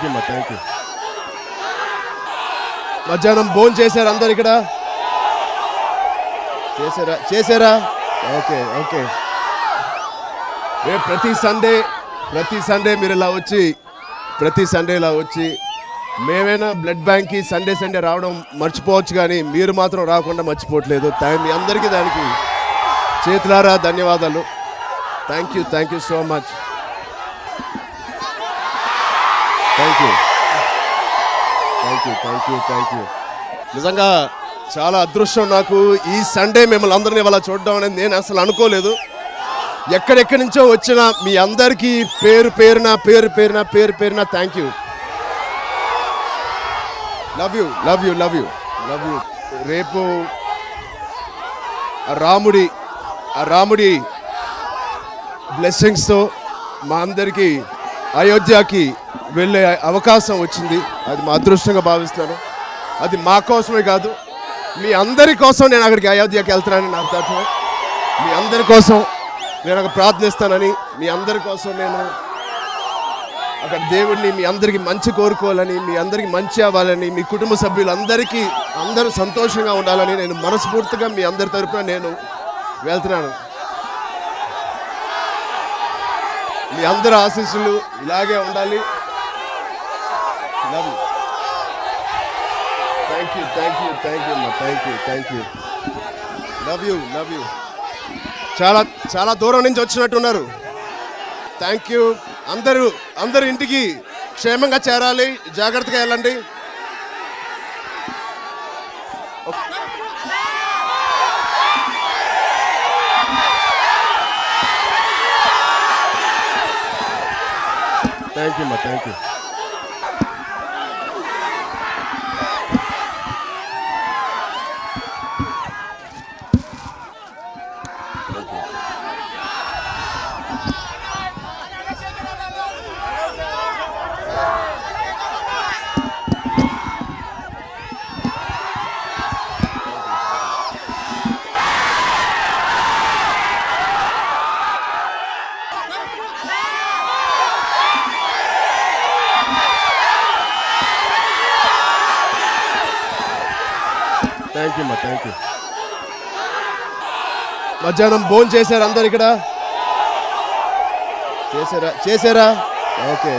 Thank you అమ్మా, thank you. మధ్యాహ్నం భోజనం చేశారు అందరు ఇక్కడ? చేశారా? Okay okay. రేపు ప్రతి సండే మీరు ప్రతి సండే ఇలా వచ్చి మేమైనా బ్లడ్ బ్యాంక్కి సండే రావడం మర్చిపోవచ్చు, కానీ మీరు మాత్రం రాకుండా మర్చిపోవట్లేదు. మీ అందరికీ దానికి చేతులారా ధన్యవాదాలు. Thank you so much. Thank you. నిజంగా చాలా అదృష్టం నాకు ఈ సండే మిమ్మల్ని అందరినీ ఇవాళ చూడడం అనేది నేను అసలు అనుకోలేదు. ఎక్కడెక్కడి నుంచో వచ్చిన మీ అందరికీ పేరు పేరున థ్యాంక్ యూ. Love you. రేపు రాముడి బ్లెస్సింగ్స్తో మా అందరికీ అయోధ్యకి వెళ్ళే అవకాశం వచ్చింది. అది మా అదృష్టంగా భావిస్తున్నాను. అది మా కోసమే కాదు, మీ అందరి కోసం నేను అక్కడికి అయోధ్యకి వెళ్తున్నానని నాకు తరఫున మీ అందరి కోసం నేను అక్కడ ప్రార్థిస్తానని, మీ అందరి కోసం నేను అక్కడ దేవుడిని మీ అందరికీ మంచి కోరుకోవాలని, మీ అందరికీ మంచి అవ్వాలని, మీ కుటుంబ సభ్యులందరికీ అందరూ సంతోషంగా ఉండాలని నేను మనస్ఫూర్తిగా మీ అందరి తరఫున నేను వెళ్తున్నాను. మీ అందరి ఆశీస్సులు ఇలాగే ఉండాలి. Thank you. Love you. చాలా దూరం నుంచి వచ్చినట్టున్నారు. Thank you. అందరూ ఇంటికి క్షేమంగా చేరాలి, జాగ్రత్తగా వెళ్ళండి. Thank you. Thank you. మధ్యాహ్నం భోజనం చేశారు అందరు ఇక్కడ? చేశారా? ఓకే.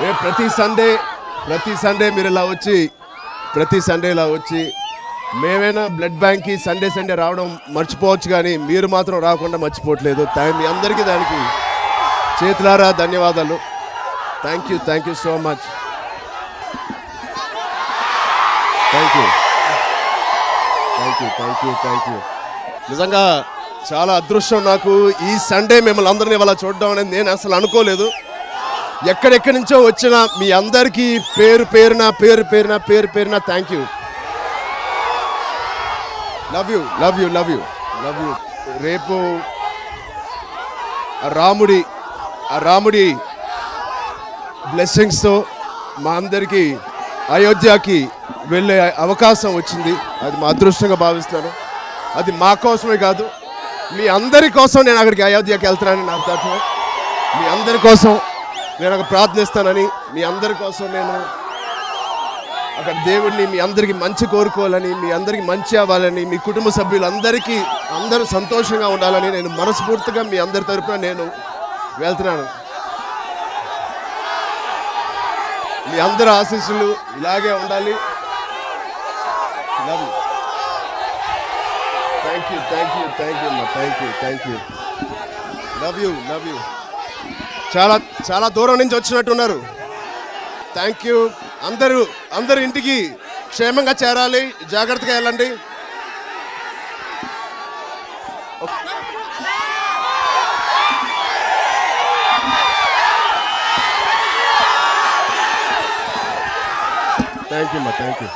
రేపు ప్రతి సండే మీరు ప్రతి సండే ఇలా వచ్చి మేమైనా బ్లడ్ బ్యాంక్కి సండే రావడం మర్చిపోవచ్చు, కానీ మీరు మాత్రం రాకుండా మర్చిపోవట్లేదు. మీ అందరికీ దానికి చేతులారా ధన్యవాదాలు. Thank you so much. Thank you. నిజంగా చాలా అదృష్టం నాకు ఈ సండే మిమ్మల్ని అందరినీ ఇవాళ చూడడం అనేది నేను అసలు అనుకోలేదు. ఎక్కడెక్కడి నుంచో వచ్చిన మీ అందరికీ పేరు పేరున థ్యాంక్ యూ. Love you. రేపు రాముడి బ్లెస్సింగ్స్తో మా అందరికీ అయోధ్యకి వెళ్ళే అవకాశం వచ్చింది. అది మా అదృష్టంగా భావిస్తున్నాను. అది మా కోసమే కాదు, మీ అందరి కోసం నేను అక్కడికి అయోధ్యకి వెళ్తున్నానని నాకు తరఫున మీ అందరి కోసం నేను అక్కడ ప్రార్థిస్తానని, మీ అందరి కోసం నేను అక్కడ దేవుడిని మీ అందరికీ మంచి కోరుకోవాలని, మీ అందరికీ మంచి అవ్వాలని, మీ కుటుంబ సభ్యులందరికీ అందరూ సంతోషంగా ఉండాలని నేను మనస్ఫూర్తిగా మీ అందరి తరఫున నేను వెళ్తున్నాను. మీ అందరి ఆశీస్సులు ఇలాగే ఉండాలి. Thank you. Love you. చాలా దూరం నుంచి వచ్చినట్టున్నారు. Thank you. అందరూ ఇంటికి క్షేమంగా చేరాలి, జాగ్రత్తగా వెళ్ళండి. Thank you.